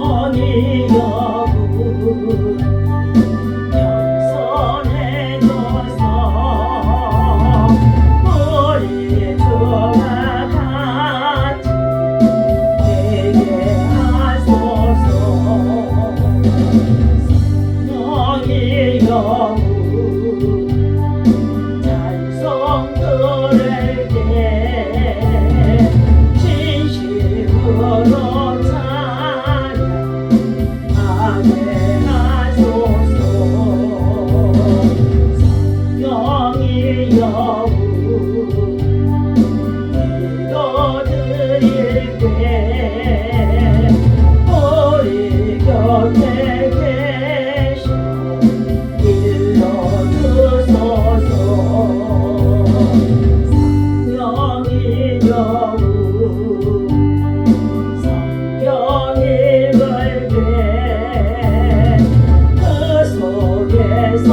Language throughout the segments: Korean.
성령이 여군 겸손해져서 우리 주와 같이 되게 하소서. 성령이 여군 찬송 들을게 진심으로 찬양하게 하소서. 성령이 여군 기도드릴게 우리 곁에 계셔 일러주소서. 성령이 여군 성경 읽을게 그 속에서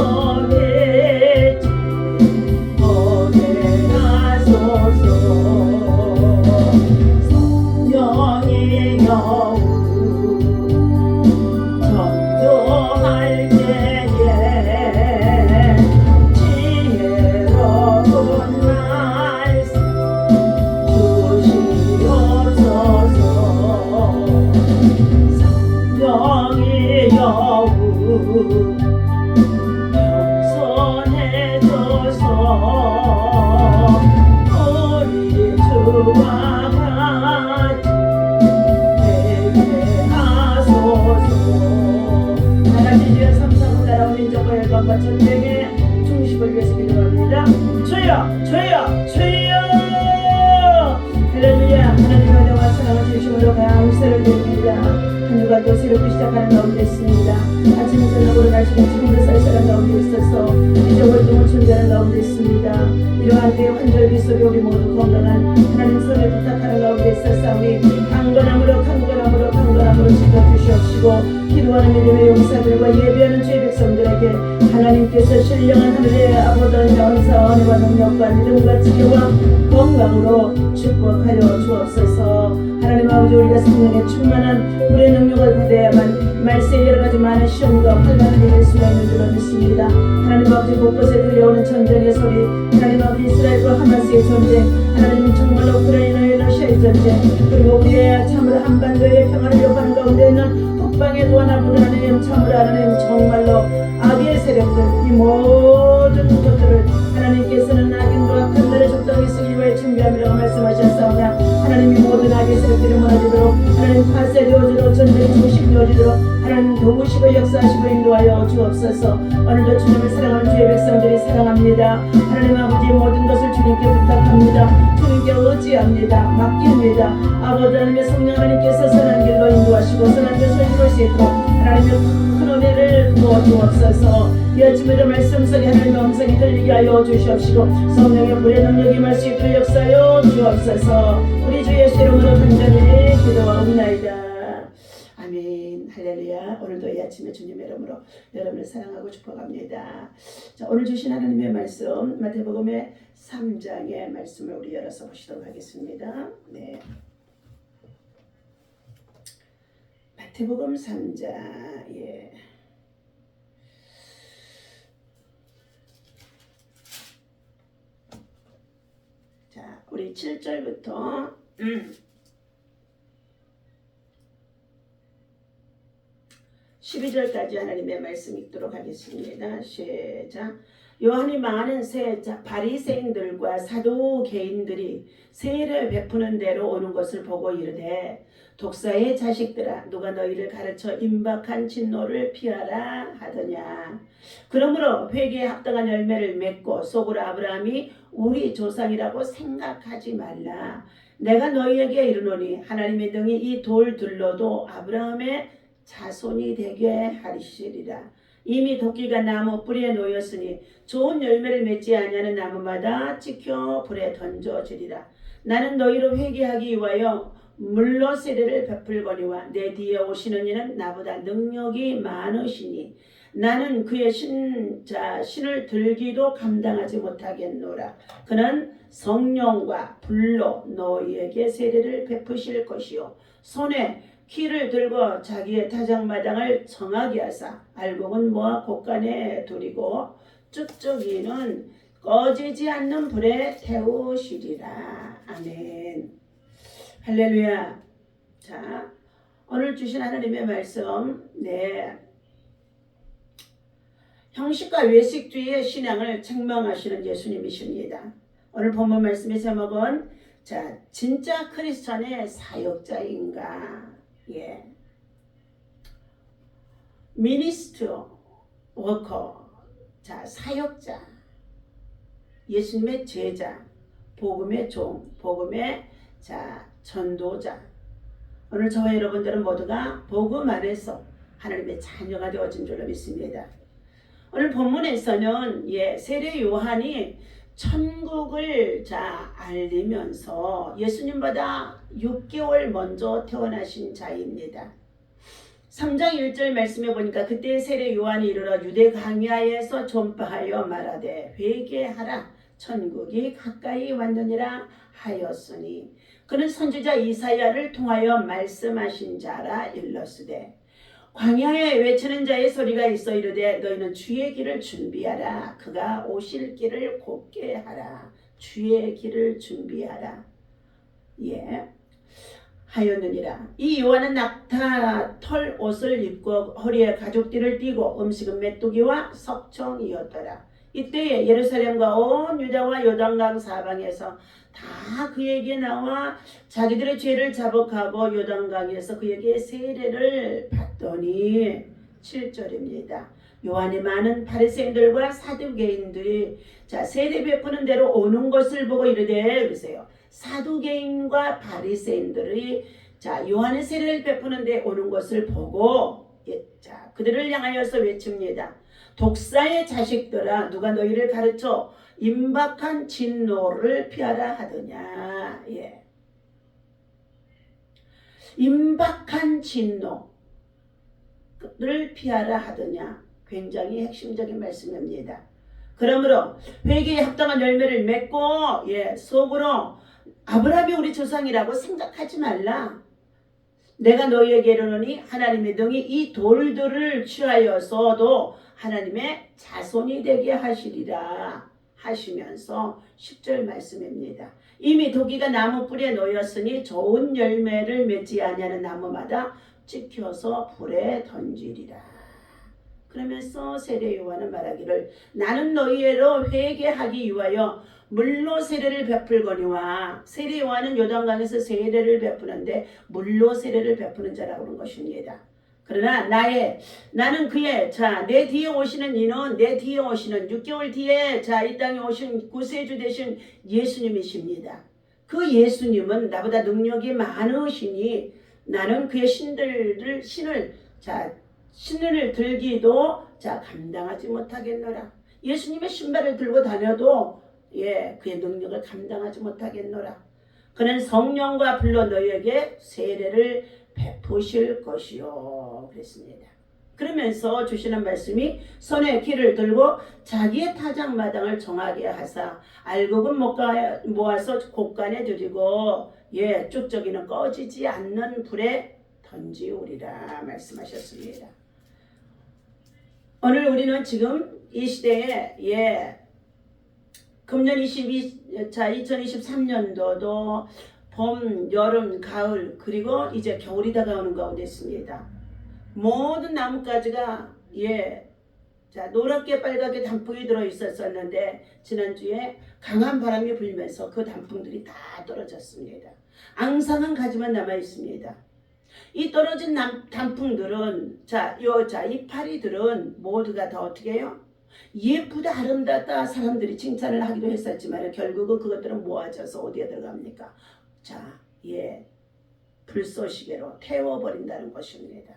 빛이 보게 하소서. 성령이 여군 전도할 때에 지혜로운 말씀 주시옵소서. 성령이 여군 겸손해져서 우리 주와 같이 되게 하소서. 나라지 주여 삼삼은 나라와 민족과 열방과 전쟁의 중심을 위해서 기도합니다. 주여 주여 주여 할렐루야. 하나님의 은혜와 사랑을 주심으로 감사를 드립니다. 한 주간도 새롭게 시작하는 가운데 있습니다. 아침 저녁으로 날씨가 지금도 쌀쌀한 가운데 있어서 이제 활동을 준비하는 가운데 있습니다. 이러한 때의 환절기 속에 우리 모두 건강한 하나님 손에 부탁하는 가운데 있어서 우리 강건함으로 지켜주시옵시고 기도하는 믿음의 용사들과 예배하는 주의 백성들에게 하나님께서 신령한 하늘의 아버지 영사 은혜와 능력과 믿음과 지혜와 건강으로 축복하여 주옵소서. 하나님 아버지 우리가 성령에 충만한 불의 능력을 받아야만 말세에 여러가지 많은 시험과 환난을 이길 수가 있는 줄로 믿습니다. 하나님 아버지 곳곳에 들려오는 전쟁의 소리, 하나님 아버지 이스라엘과 하마스의 전쟁, 하나님 정말로 우크라이나의 러시아의 전쟁, 그리고 우리의 참으로 한반도의 평화를 요구하는 가운데 있는 북방의 또 하나 보는 하나님 참으로 하나님 정말로 악의 세력들 이 모든 것들을 하나님께서는 악인과 악한 날에 적당히 쓰기 위해 준비함이라고 말씀하셨사오나 하나님이 모든 악의 세력들이 무너지도록 하나님 파쇄되어지도록 전쟁이 중식되어지도록 하나님 도우시고 역사하시고 인도하여 주옵소서. 오늘도 주님을 사랑하는 주의 백성들이 사랑합니다. 하나님 아버지 모든 것을 주님께 부탁합니다. 주님께 의지합니다. 맡깁니다. 아버지 하나님의 성령 하나님께서 선한 길로 인도하시고 선한 것을 이룰 수 있도록 하나님의 큰 은혜를 부어 주옵소서. 이 아침에도 말씀 속에 하나님의 음성이 들리게 하여 주시옵시고 성령의 불의 능력이 임할 수 있도록 역사하여 주옵소서. 우리 주 예수 이름으로 간절히 기도하옵나이다. 아멘. 할렐루야. 오늘도 이 아침에 주님의 이름으로 여러분을 사랑하고 축복합니다. 자, 오늘 주신 하나님의 말씀 마태복음의 3장의 말씀을 우리 열어서 보시도록 하겠습니다. 네. 마태복음 3장. 예. 자, 우리 7절부터 12절까지 하나님의 말씀 읽도록 하겠습니다. 시작. 요한이 많은 바리새인들과 사두개인들이 세례를 베푸는 대로 오는 것을 보고 이르되 독사의 자식들아 누가 너희를 가르쳐 임박한 진노를 피하라 하더냐. 그러므로 회개에 합당한 열매를 맺고 속으로 아브라함이 우리 조상이라고 생각하지 말라. 내가 너희에게 이르노니 하나님의 등이 이 돌들로도 아브라함의 자손이 되게 하시리라. 이미 도끼가 나무 뿌리에 놓였으니 좋은 열매를 맺지 아니하는 나무마다 찍혀 불에 던져지리라. 나는 너희로 회개하기 위하여 물로 세례를 베풀거니와 내 뒤에 오시는 이는 나보다 능력이 많으시니 나는 그의 신을 들기도 감당하지 못하겠노라. 그는 성령과 불로 너희에게 세례를 베푸실 것이요 손에 키를 들고 자기의 타작마당을 정하게 하사 알곡은 모아 곳간에 두리고 쭉쭉이는 꺼지지 않는 불에 태우시리라. 아멘. 할렐루야. 자, 오늘 주신 하나님의 말씀, 형식과 외식주의의 신앙을 책망하시는 예수님이십니다. 오늘 본문 말씀의 제목은 진짜 크리스천의 사역자인가? 미니스터 워커. 사역자. 예수님의 제자, 복음의 종, 복음의 전도자. 오늘 저와 여러분들은 모두가 복음 안에서 하나님의 자녀가 되어진 줄로 믿습니다. 오늘 본문에서는 세례 요한이 천국을 알리면서 예수님보다 6개월 먼저 태어나신 자입니다. 3장 1절 말씀해 보니까 그때 세례 요한이 이르러 유대 광야에서 전파하여 말하되 회개하라 천국이 가까이 왔느니라 하였으니 그는 선지자 이사야를 통하여 말씀하신 자라 일렀으되 광야에 외치는 자의 소리가 있어 이르되 너희는 주의 길을 준비하라 그가 오실 길을 곧게 하라 주의 길을 준비하라 하였느니라. 이 요한은 낙타 털 옷을 입고 허리에 가죽띠를 띠고 음식은 메뚜기와 석청이었더라. 이때에 예루살렘과 온 유다와 요단강 사방에서 다 그에게 나와 자기들의 죄를 자복하고 요단강에서 그에게 세례를 받더니 7절입니다. 요한이 많은 바리새인들과 사두개인들이 세례 베푸는 대로 오는 것을 보고 이르되 그러세요. 사두개인과 바리새인들이 요한의 세례를 베푸는 데 오는 것을 보고 그들을 향하여서 외칩니다. 독사의 자식들아 누가 너희를 가르쳐 임박한 진노를 피하라 하더냐. 임박한 진노를 피하라 하더냐. 굉장히 핵심적인 말씀입니다. 그러므로 회개에 합당한 열매를 맺고 속으로 아브라함이 우리 조상이라고 생각하지 말라. 내가 너희에게 이르노니 하나님의 등이 이 돌들을 취하여서도 하나님의 자손이 되게 하시리라 하시면서 10절 말씀입니다. 이미 도기가 나무 뿌리에 놓였으니 좋은 열매를 맺지 아니하는 나무마다 찍혀서 불에 던지리라. 그러면서 세례 요한은 말하기를 나는 너희로 회개하기 위하여 물로 세례를 베풀거니와 세례 요한은 요단강에서 세례를 베푸는데 물로 세례를 베푸는 자라고 하는 것입니다. 그러나 나는 그의 내 뒤에 오시는 이는 내 뒤에 오시는 6개월 뒤에 이 땅에 오신 구세주 되신 예수님이십니다. 그 예수님은 나보다 능력이 많으시니 나는 그의 신을 들기도 감당하지 못하겠노라. 예수님의 신발을 들고 다녀도 그의 능력을 감당하지 못하겠노라. 그는 성령과 불로 너희에게 세례를 베푸실 것이요 그랬습니다. 그러면서 주시는 말씀이 손에 키를 들고 자기의 타작마당을 정하게 하사 알곡은 모아서 곳간에 들이고 쭉저기는 꺼지지 않는 불에 던지우리라 말씀하셨습니다. 오늘 우리는 지금 이 시대에 금년 2023년도도 봄, 여름, 가을 그리고 이제 겨울이 다가오는 가운데 있습니다. 모든 나뭇가지가 노랗게 빨갛게 단풍이 들어 있었는데 지난주에 강한 바람이 불면서 그 단풍들이 다 떨어졌습니다. 앙상한 가지만 남아 있습니다. 이 떨어진 단풍들은 이파리들은 모두가 다 어떻게 해요? 예쁘다 아름답다 사람들이 칭찬을 하기도 했었지만 결국은 그것들은 모아져서 어디에 들어갑니까? 불쏘시개로 태워버린다는 것입니다.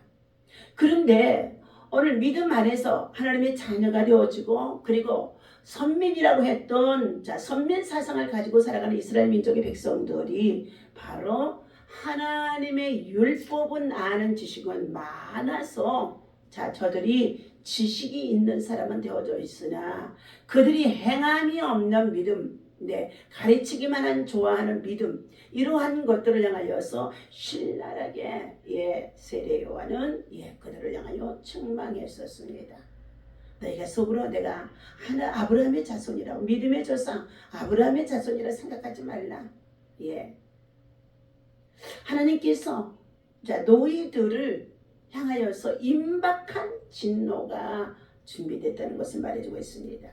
그런데 오늘 믿음 안에서 하나님의 자녀가 되어지고 그리고 선민이라고 했던 선민 사상을 가지고 살아가는 이스라엘 민족의 백성들이 바로 하나님의 율법은 아는 지식은 많아서 저들이 지식이 있는 사람은 되어져 있으나 그들이 행함이 없는 믿음 네, 가르치기만 좋아하는 믿음, 이러한 것들을 향하여서 신랄하게 세례 요한은 그들을 향하여 책망했었습니다. 너희가 속으로 내가 아브라함의 자손이라고, 믿음의 조상 아브라함의 자손이라 생각하지 말라. 하나님께서 너희들을 향하여서 임박한 진노가 준비됐다는 것을 말해주고 있습니다.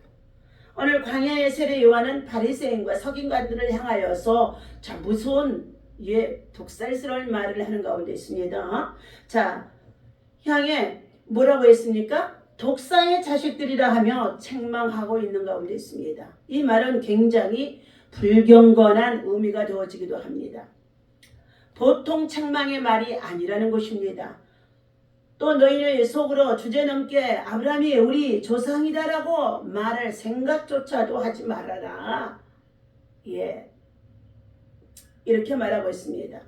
오늘 광야의 세례 요한은 바리새인과 서기관들을 향하여서 무서운 독살스러운 말을 하는 가운데 있습니다. 향해 뭐라고 했습니까? 독사의 자식들이라 하며 책망하고 있는 가운데 있습니다. 이 말은 굉장히 불경건한 의미가 되어지기도 합니다. 보통 책망의 말이 아니라는 것입니다. 또 너희는 속으로 주제넘게 아브라함이 우리 조상이다라고 말할 생각조차도 하지 말아라. 이렇게 말하고 있습니다.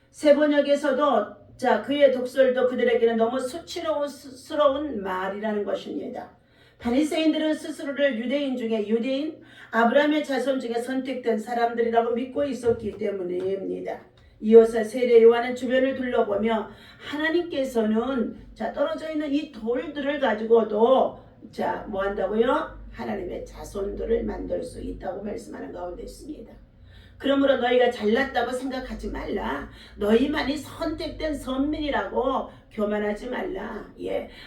세번역에서도 그의 독설도 그들에게는 너무 수치스러운 말이라는 것입니다. 바리새인들은 스스로를 유대인 중에 아브라함의 자손 중에 선택된 사람들이라고 믿고 있었기 때문입니다. 이어서 세례 요한은 주변을 둘러보며 하나님께서는 떨어져 있는 이 돌들을 가지고도 뭐 한다고요? 하나님의 자손들을 만들 수 있다고 말씀하는 가운데 있습니다. 그러므로 너희가 잘났다고 생각하지 말라. 너희만이 선택된 선민이라고 교만하지 말라.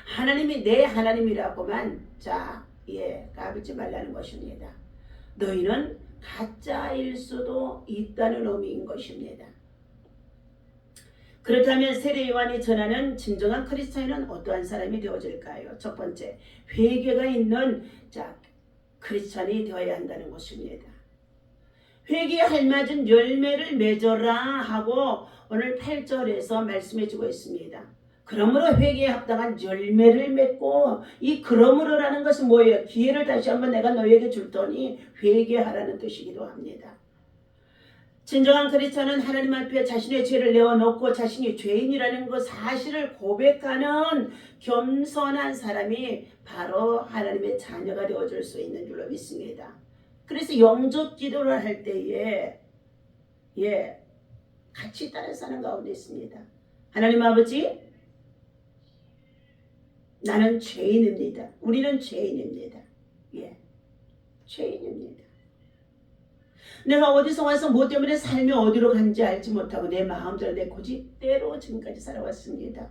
하나님이 내 하나님이라고만 까불지 말라는 것입니다. 너희는 가짜일 수도 있다는 의미인 것입니다. 그렇다면 세례 요한이 전하는 진정한 크리스찬은 어떠한 사람이 되어질까요? 첫 번째, 회개가 있는 크리스찬이 되어야 한다는 것입니다. 회개에 알맞은 열매를 맺어라 하고 오늘 8절에서 말씀해주고 있습니다. 그러므로 회개에 합당한 열매를 맺고, 이 그러므로라는 것은 뭐예요? 기회를 다시 한번 내가 너희에게 줄 테니 회개하라는 뜻이기도 합니다. 진정한 크리스찬은 하나님 앞에 자신의 죄를 내어놓고 자신이 죄인이라는 그 사실을 고백하는 겸손한 사람이 바로 하나님의 자녀가 되어줄 수 있는 줄로 믿습니다. 그래서 영접 기도를 할 때에 같이 따라 사는 가운데 있습니다. 하나님 아버지, 나는 죄인입니다. 우리는 죄인입니다. 죄인입니다. 내가 어디서 와서 뭐 때문에 삶이 어디로 간지 알지 못하고 내 마음대로 내 고집대로 지금까지 살아왔습니다.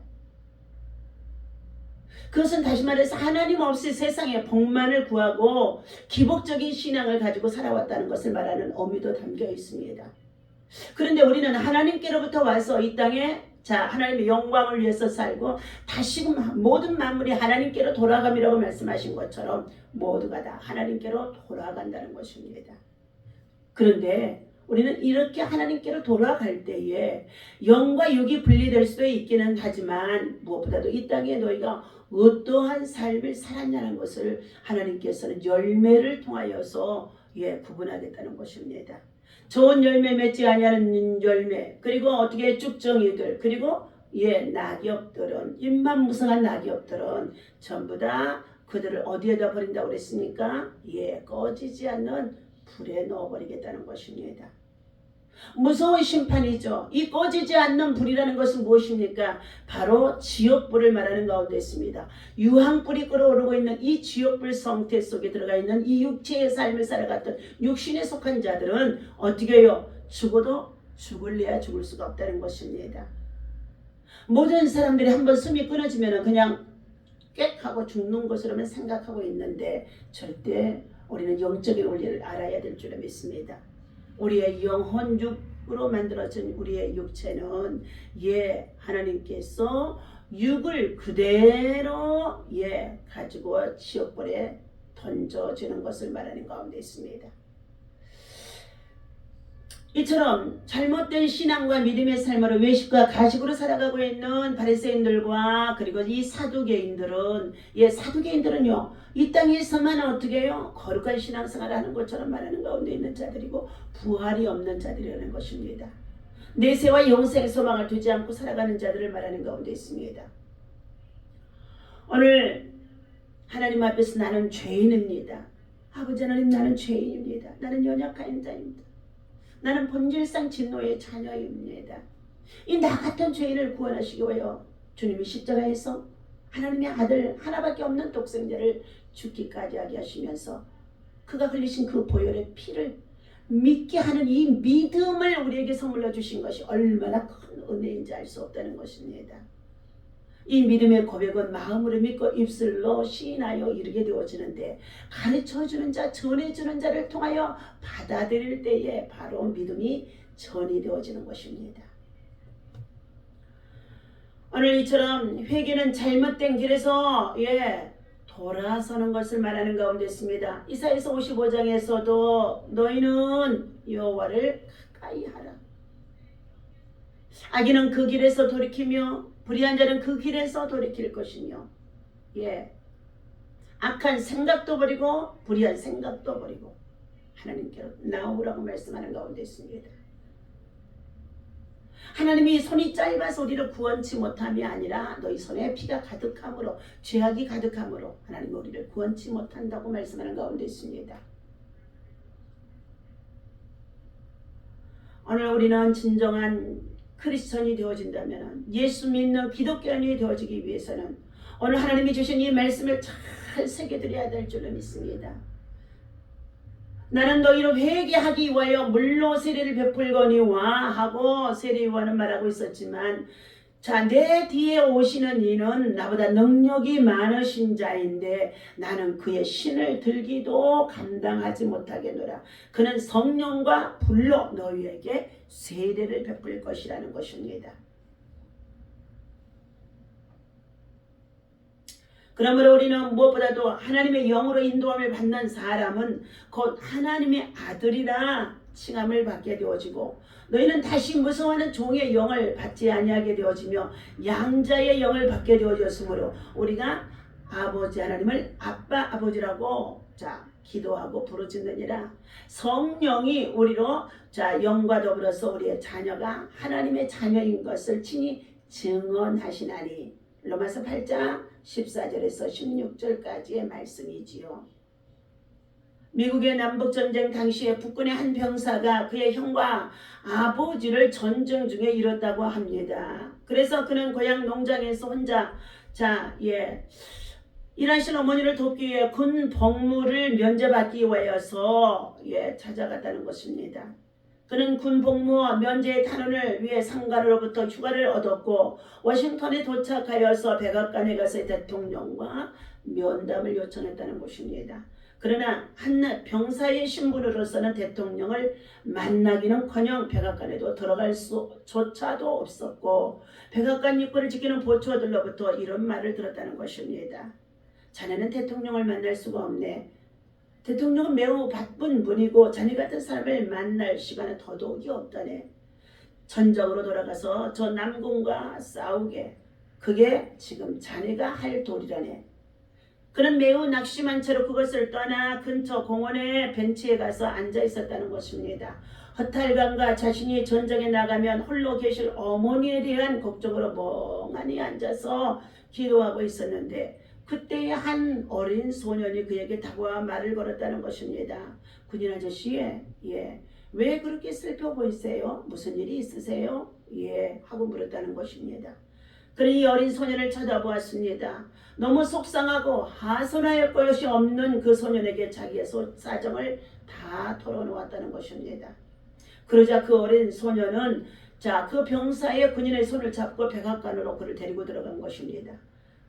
그것은 다시 말해서 하나님 없이 세상에 복만을 구하고 기복적인 신앙을 가지고 살아왔다는 것을 말하는 의미도 담겨 있습니다. 그런데 우리는 하나님께로부터 와서 이 땅에 하나님의 영광을 위해서 살고 다시금 모든 만물이 하나님께로 돌아감이라고 말씀하신 것처럼 모두가 다 하나님께로 돌아간다는 것입니다. 그런데 우리는 이렇게 하나님께로 돌아갈 때에 영과 육이 분리될 수도 있기는 하지만 무엇보다도 이 땅에 너희가 어떠한 삶을 살았냐는 것을 하나님께서는 열매를 통하여서 구분하겠다는 것입니다. 좋은 열매 맺지 아니하는 열매, 그리고 어떻게 쭉정이들, 그리고 낙엽들은, 입만 무성한 낙엽들은 전부 다 그들을 어디에다 버린다고 그랬습니까? 꺼지지 않는 불에 넣어버리겠다는 것입니다. 무서운 심판이죠. 이 꺼지지 않는 불이라는 것은 무엇입니까? 바로 지옥불을 말하는 가운데 있습니다. 유황불이 끓어오르고 있는 이 지옥불 성태 속에 들어가 있는 이 육체의 삶을 살아갔던 육신에 속한 자들은 어떻게 해요? 죽어도 죽을래야 죽을 수가 없다는 것입니다. 모든 사람들이 한번 숨이 끊어지면 그냥 꽥 하고 죽는 것으로만 생각하고 있는데 절대 우리는 영적인 원리를 알아야 될 줄을 믿습니다. 우리의 영혼 육으로 만들어진 우리의 육체는 하나님께서 육을 그대로 가지고 지옥불에 던져지는 것을 말하는 가운데 있습니다. 이처럼 잘못된 신앙과 믿음의 삶으로 외식과 가식으로 살아가고 있는 바리새인들과 그리고 이 사두개인들은요 이 땅에서만 어떻게 해요? 거룩한 신앙생활을 하는 것처럼 말하는 가운데 있는 자들이고 부활이 없는 자들이라는 것입니다. 내세와 영생의 소망을 두지 않고 살아가는 자들을 말하는 가운데 있습니다. 오늘 하나님 앞에서 나는 죄인입니다. 아버지 하나님, 나는 죄인입니다. 나는 연약한 자입니다. 나는 본질상 진노의 자녀입니다. 이 나 같은 죄인을 구원하시기 위하여 주님이 십자가에서 하나님의 아들 하나밖에 없는 독생자를 죽기까지 하게 하시면서 그가 흘리신 그 보혈의 피를 믿게 하는 이 믿음을 우리에게 선물로 주신 것이 얼마나 큰 은혜인지 알 수 없다는 것입니다. 이 믿음의 고백은 마음으로 믿고 입술로 시인하여 이르게 되어지는데, 가르쳐주는 자, 전해주는 자를 통하여 받아들일 때에 바로 믿음이 전이 되어지는 것입니다. 오늘 이처럼 회개는 잘못된 길에서 돌아서는 것을 말하는 가운데 있습니다. 이사야서 55장에서도 너희는 여호와를 가까이 하라. 악인은 그 길에서 돌이키며 불의한 자는 그 길에서 돌이킬 것이며, 악한 생각도 버리고 불의한 생각도 버리고 하나님께로 나오라고 말씀하는 가운데 있습니다. 하나님이 손이 짧아서 우리를 구원치 못함이 아니라 너희 손에 피가 가득함으로, 죄악이 가득함으로 하나님이 우리를 구원치 못한다고 말씀하는 가운데 있습니다. 오늘 우리는 진정한 크리스천이 되어진다면, 예수 믿는 기독교인이 되어지기 위해서는 오늘 하나님이 주신 이 말씀을 잘 새겨드려야 될 줄로 믿습니다. 나는 너희로 회개하기 위하여 물로 세례를 베풀거니와 하고 세례 요한은 말하고 있었지만, 자, 내 뒤에 오시는 이는 나보다 능력이 많으신 자인데 나는 그의 신을 들기도 감당하지 못하겠노라. 그는 성령과 불로 너희에게 세례를 베풀 것이라는 것입니다. 그러므로 우리는 무엇보다도 하나님의 영으로 인도함을 받는 사람은 곧 하나님의 아들이라 칭함을 받게 되어지고, 너희는 다시 무서워하는 종의 영을 받지 아니하게 되어지며 양자의 영을 받게 되어졌으므로 우리가 아버지 하나님을 아빠 아버지라고 기도하고 부르짖느니라. 성령이 우리로 영과 더불어서 우리의 자녀가 하나님의 자녀인 것을 친히 증언하시나니. 로마서 8장 14절에서 16절까지의 말씀이지요. 미국의 남북전쟁 당시에 북군의 한 병사가 그의 형과 아버지를 전쟁 중에 잃었다고 합니다. 그래서 그는 고향 농장에서 혼자 일하신 어머니를 돕기 위해 군 복무를 면제받기 위하여서 찾아갔다는 것입니다. 그는 군 복무와 면제의 탄원을 위해 상관으로부터 휴가를 얻었고 워싱턴에 도착하여서 백악관에 가서 대통령과 면담을 요청했다는 것입니다. 그러나 한낱 병사의 신분으로서는 대통령을 만나기는커녕 백악관에도 들어갈 수조차도 없었고, 백악관 입구를 지키는 보초들로부터 이런 말을 들었다는 것입니다. 자네는 대통령을 만날 수가 없네. 대통령은 매우 바쁜 분이고 자네 같은 사람을 만날 시간은 더더욱이 없다네. 전적으로 돌아가서 저 남군과 싸우게. 그게 지금 자네가 할 도리라네. 그는 매우 낙심한 채로 그것을 떠나 근처 공원의 벤치에 가서 앉아 있었다는 것입니다. 허탈감과 자신이 전쟁에 나가면 홀로 계실 어머니에 대한 걱정으로 멍하니 앉아서 기도하고 있었는데, 그때의 한 어린 소년이 그에게 다가와 말을 걸었다는 것입니다. 군인 아저씨, 왜 그렇게 슬퍼 보이세요? 무슨 일이 있으세요? 하고 물었다는 것입니다. 그는 이 어린 소년을 쳐다보았습니다. 너무 속상하고 하소연할 것이 없는 그 소년에게 자기의 사정을 다 털어놓았다는 것입니다. 그러자 그 어린 소년은 그 병사의 군인의 손을 잡고 백악관으로 그를 데리고 들어간 것입니다.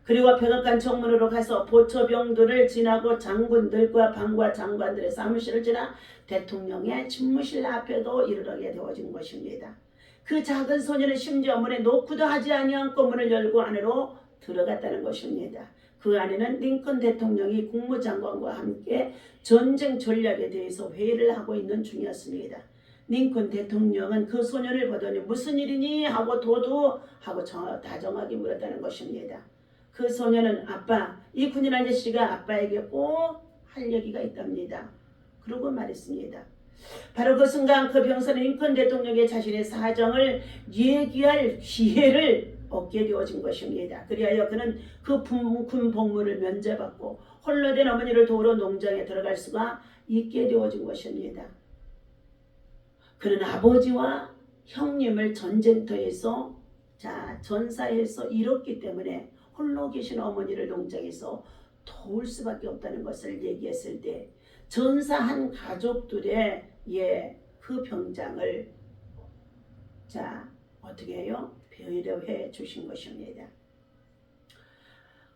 그리고 백악관 정문으로 가서 보초병들을 지나고 장군들과 방과 장관들의 사무실을 지나 대통령의 집무실 앞에도 이르게 되어진 것입니다. 그 작은 소년은 심지어 문에 노크도 하지 아니하고 문을 열고 안으로 들어갔다는 것입니다. 그 안에는 링컨 대통령이 국무장관과 함께 전쟁 전략에 대해서 회의를 하고 있는 중이었습니다. 링컨 대통령은 그 소년을 보더니 무슨 일이니 하고 도도하고 다정하게 물었다는 것입니다. 그 소년은 아빠, 이 군인 아저씨가 아빠에게 꼭 할 얘기가 있답니다. 그러고 말했습니다. 바로 그 순간 그 병사는 링컨 대통령에게 자신의 사정을 얘기할 기회를 얻게 되어진 것입니다. 그리하여 그는 그 군 복무를 면제받고 홀로 된 어머니를 도우러 농장에 들어갈 수가 있게 되어진 것입니다. 그는 아버지와 형님을 전쟁터에서 전사해서 잃었기 때문에 홀로 계신 어머니를 농장에서 도울 수밖에 없다는 것을 얘기했을 때 전사한 가족들의 그 병장을 어떻게 해요? 배려해 주신 것입니다.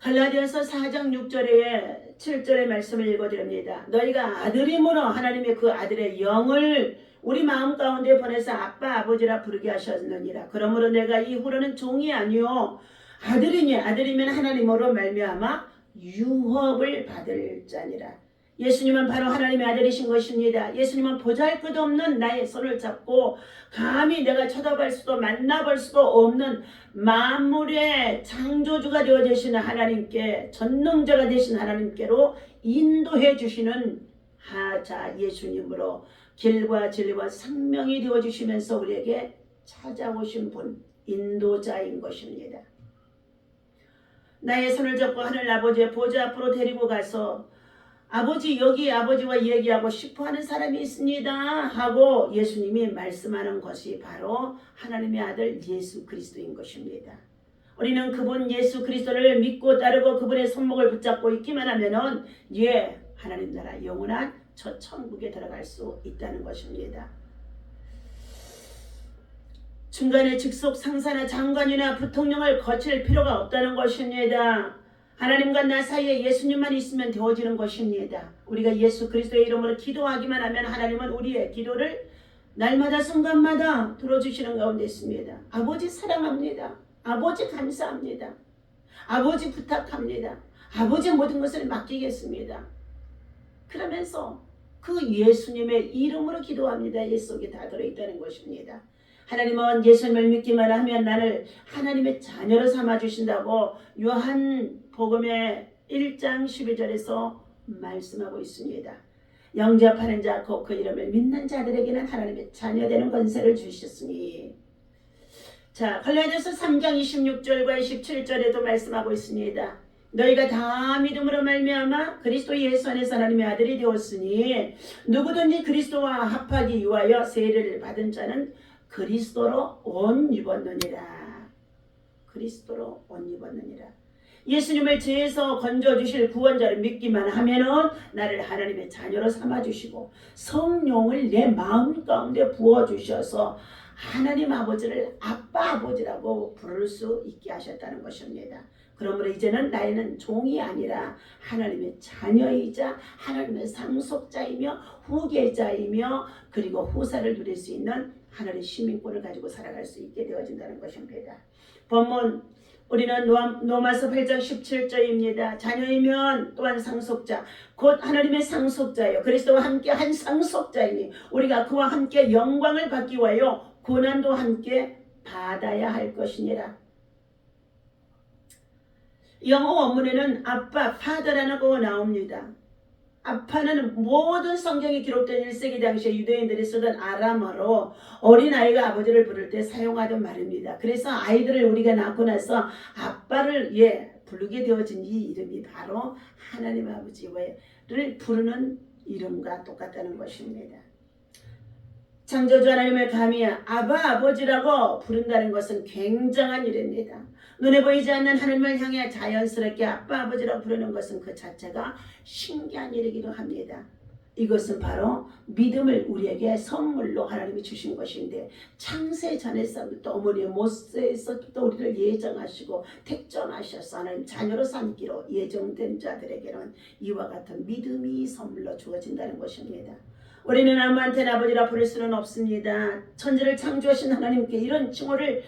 갈라디아서 4장 6절에 7절의 말씀을 읽어드립니다. 너희가 아들임으로 하나님의 그 아들의 영을 우리 마음 가운데 보내서 아빠 아버지라 부르게 하셨느니라. 그러므로 내가 이후로는 종이 아니요 아들이니 아들이면 하나님으로 말미암아 유업을 받을 자니라. 예수님은 바로 하나님의 아들이신 것입니다. 예수님은 보잘것없는 나의 손을 잡고 감히 내가 쳐다볼 수도 만나볼 수도 없는 만물의 창조주가 되어 계시는 하나님께, 전능자가 되신 하나님께로 인도해 주시는 예수님으로 길과 진리와 생명이 되어 주시면서 우리에게 찾아오신 분, 인도자인 것입니다. 나의 손을 잡고 하늘 아버지의 보좌 앞으로 데리고 가서 아버지, 여기 아버지와 얘기하고 싶어하는 사람이 있습니다 하고 예수님이 말씀하는 것이 바로 하나님의 아들 예수 그리스도인 것입니다. 우리는 그분 예수 그리스도를 믿고 따르고 그분의 손목을 붙잡고 있기만 하면은 하나님 나라 영원한 저 천국에 들어갈 수 있다는 것입니다. 중간에 직속 상사나 장관이나 부통령을 거칠 필요가 없다는 것입니다. 하나님과 나 사이에 예수님만 있으면 되어지는 것입니다. 우리가 예수 그리스도의 이름으로 기도하기만 하면 하나님은 우리의 기도를 날마다 순간마다 들어주시는 가운데 있습니다. 아버지 사랑합니다. 아버지 감사합니다. 아버지 부탁합니다. 아버지 모든 것을 맡기겠습니다. 그러면서 그 예수님의 이름으로 기도합니다. 예수 속에 다 들어있다는 것입니다. 하나님은 예수님을 믿기만 하면 나를 하나님의 자녀로 삼아주신다고 요한복음의 1장 12절에서 말씀하고 있습니다. 영접하는 자 곧 그 이름을 믿는 자들에게는 하나님의 자녀되는 권세를 주셨으니 갈라디아서 3장 26절과 27절에도 말씀하고 있습니다. 너희가 다 믿음으로 말미암아 그리스도 예수 안에서 하나님의 아들이 되었으니 누구든지 그리스도와 합하기 위하여 세례를 받은 자는 그리스도로 옷 입었느니라. 그리스도로 옷 입었느니라. 예수님을 죄에서 건져주실 구원자를 믿기만 하면은 나를 하나님의 자녀로 삼아주시고 성령을 내 마음 가운데 부어주셔서 하나님 아버지를 아빠 아버지라고 부를 수 있게 하셨다는 것입니다. 그러므로 이제는 나이는 종이 아니라 하나님의 자녀이자 하나님의 상속자이며 후계자이며 그리고 후사를 누릴 수 있는 하나님의 시민권을 가지고 살아갈 수 있게 되어진다는 것입니다. 본문 우리는 로마서 8장 17절입니다. 자녀이면 또한 상속자 곧 하나님의 상속자예요. 그리스도와 함께 한 상속자이니 우리가 그와 함께 영광을 받기 위하여 고난도 함께 받아야 할 것이니라. 영어 원문에는 아빠, 파더라는 거 나옵니다. 아빠는 모든 성경에 기록된 1세기 당시에 유대인들이 쓰던 아람어로 어린아이가 아버지를 부를 때 사용하던 말입니다. 그래서 아이들을 우리가 낳고 나서 아빠를 부르게 되어진 이 이름이 바로 하나님 아버지를 부르는 이름과 똑같다는 것입니다. 창조주 하나님을 감히 아바 아버지라고 부른다는 것은 굉장한 일입니다. 눈에 보이지 않는 하나님을 향해 자연스럽게 아빠 아버지라고 부르는 것은 그 자체가 신기한 일이기도 합니다. 이것은 바로 믿음을 우리에게 선물로 하나님이 주신 것인데 창세 전에서부터 어머니의 모세에서부터 우리를 예정하시고 택정하셔서 하나님 자녀로 삼기로 예정된 자들에게는 이와 같은 믿음이 선물로 주어진다는 것입니다. 우리는 아무한테나 아버지라 부를 수는 없습니다. 천지를 창조하신 하나님께 이런 칭호를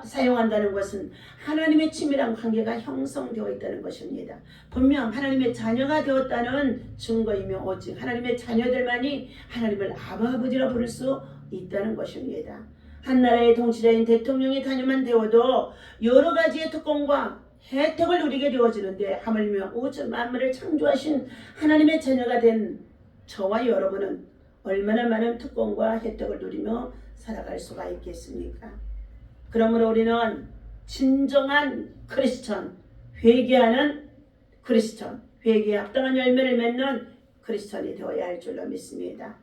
사용한다는 것은 하나님의 친밀한 관계가 형성되어 있다는 것입니다. 분명 하나님의 자녀가 되었다는 증거이며 오직 하나님의 자녀들만이 하나님을 아버지라 부를 수 있다는 것입니다. 한 나라의 통치자인 대통령이 다녀만 되어도 여러 가지의 특권과 혜택을 누리게 되어지는데 하물며 우주 만물을 창조하신 하나님의 자녀가 된 저와 여러분은 얼마나 많은 특권과 혜택을 누리며 살아갈 수가 있겠습니까? 그러므로 우리는 진정한 크리스천, 회개하는 크리스천, 회개에 합당한 열매를 맺는 크리스천이 되어야 할 줄로 믿습니다.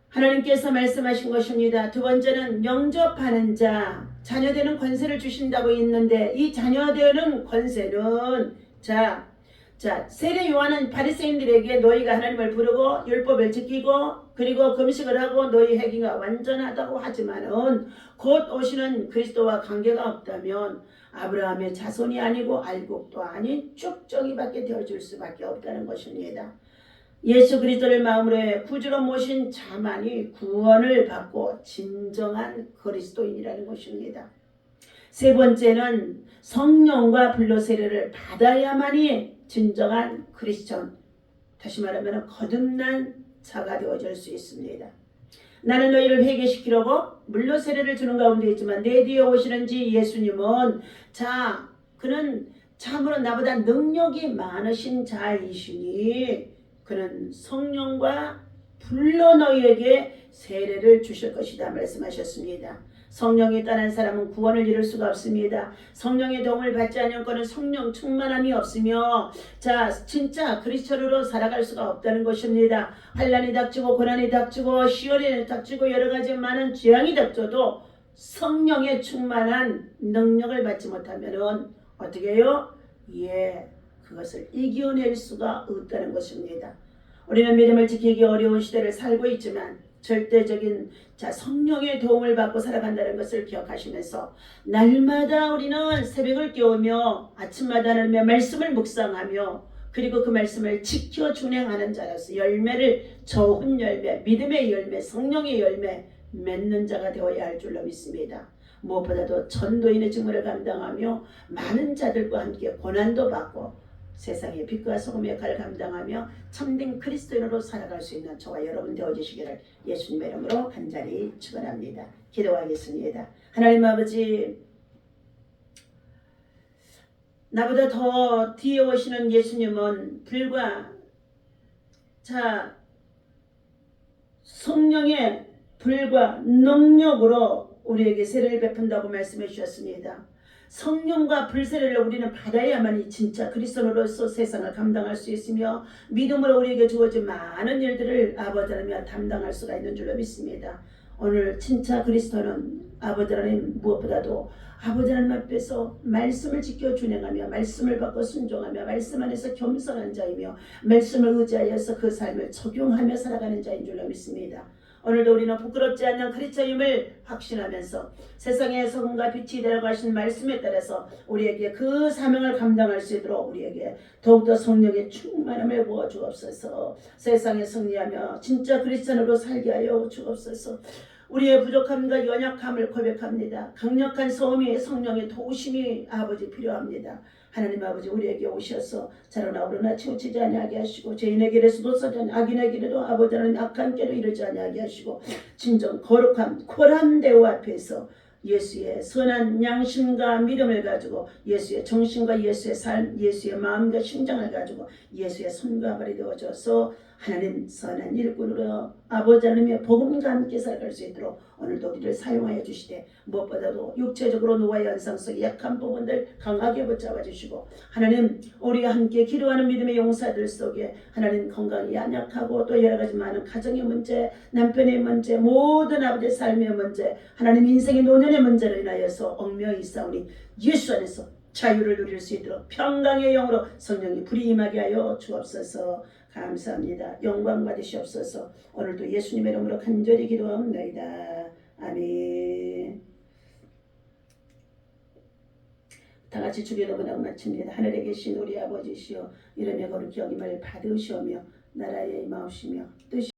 하나님께서 말씀하신 것입니다. 두 번째는 영접하는 자, 자녀되는 권세를 주신다고 있는데 이 자녀되는 권세는 세례 요한은 바리새인들에게 너희가 하나님을 부르고 율법을 지키고 그리고 금식을 하고 너희 행위가 완전하다고 하지만은 곧 오시는 그리스도와 관계가 없다면 아브라함의 자손이 아니고 알곡도 아닌 쭉정이밖에 되어줄 수밖에 없다는 것입니다. 예수 그리스도를 마음으로 구주로 모신 자만이 구원을 받고 진정한 그리스도인이라는 것입니다. 세 번째는 성령과 불로 세례를 받아야만이 진정한 크리스천, 다시 말하면 거듭난 자가 되어질 수 있습니다. 나는 너희를 회개시키려고 물로 세례를 주는 가운데 있지만 내 뒤에 오시는지 예수님은 그는 참으로 나보다 능력이 많으신 자이시니 그는 성령과 불로 너희에게 세례를 주실 것이다 말씀하셨습니다. 성령이 떠난 사람은 구원을 이룰 수가 없습니다. 성령의 도움을 받지 않는 것은 성령 충만함이 없으며 진짜 그리스도로 살아갈 수가 없다는 것입니다. 환난이 닥치고 고난이 닥치고 시련이 닥치고 여러 가지 많은 재앙이 닥쳐도 성령의 충만한 능력을 받지 못하면 어떻게 해요? 그것을 이겨낼 수가 없다는 것입니다. 우리는 믿음을 지키기 어려운 시대를 살고 있지만 절대적인 성령의 도움을 받고 살아간다는 것을 기억하시면서 날마다 우리는 새벽을 깨우며 아침마다 하며 말씀을 묵상하며 그리고 그 말씀을 지켜 준행하는 자로서 열매를 좋은 열매, 믿음의 열매, 성령의 열매 맺는 자가 되어야 할 줄로 믿습니다. 무엇보다도 전도인의 직무를 감당하며 많은 자들과 함께 고난도 받고 세상의 빛과 소금의 역할을 감당하며 참된 그리스도인으로 살아갈 수 있는 저와 여러분 되어주시기를 예수님의 이름으로 간절히 축원합니다. 기도하겠습니다. 하나님 아버지, 나보다 더 뒤에 오시는 예수님은 불과 성령의 불과 능력으로 우리에게 세례를 베푼다고 말씀해 주셨습니다. 성령과 불세례를 우리는 받아야만이 진짜 그리스도로서 세상을 감당할 수 있으며 믿음으로 우리에게 주어진 많은 일들을 아버지 하나님 담당할 수가 있는 줄로 믿습니다. 오늘 진짜 그리스도는 아버지 하나님 무엇보다도 아버지 하나님 앞에서 말씀을 지켜 준행하며 말씀을 받고 순종하며 말씀 안에서 겸손한 자이며 말씀을 의지하여서 그 삶을 적용하며 살아가는 자인 줄로 믿습니다. 오늘도 우리는 부끄럽지 않는 그리스도임을 확신하면서 세상의 소금과 빛이 되라고 하신 말씀에 따라서 우리에게 그 사명을 감당할 수 있도록 우리에게 더욱더 성령의 충만함을 부어 주옵소서. 세상에 승리하며 진짜 그리스도인으로 살게 하여 주옵소서. 우리의 부족함과 연약함을 고백합니다. 강력한 소음이 성령의 도우심이 아버지 필요합니다. 하나님 아버지 우리에게 오셔서 자로나 오르나 치우치지 아니하게 하시고 죄인의 길에서도 서지 악인의 길에도 아버지 하나님 악한 길로 이르지 아니하게 하시고 진정 거룩함 콜한 대우 앞에서 예수의 선한 양심과 믿음을 가지고 예수의 정신과 예수의 삶, 예수의 마음과 심장을 가지고 예수의 손과 발이 되어져서 하나님 선한 일꾼으로 아버지 하나님의 복음과 함께 살아갈 수 있도록 오늘도 우리를 사용하여 주시되 무엇보다도 육체적으로 노화의 현상 속의 약한 부분들 강하게 붙잡아 주시고 하나님 우리와 함께 기도하는 믿음의 용사들 속에 하나님 건강이 연약하고 또 여러 가지 많은 가정의 문제, 남편의 문제, 모든 아버지의 삶의 문제, 하나님 인생의 노년의 문제로 인하여서 얽매여 있사오니 예수 안에서 자유를 누릴 수 있도록 평강의 영으로 성령이 불이 임하게 하여 주옵소서. 감사합니다. 영광 받으시옵소서. 오늘도 예수님의 이름으로 간절히 기도합니다. 아멘. 다 같이 주기도문하고 마칩니다. 하늘에 계신 우리 아버지시여 이름의 거룩히 여김을 받으시오며 나라에 임하옵시며 뜻이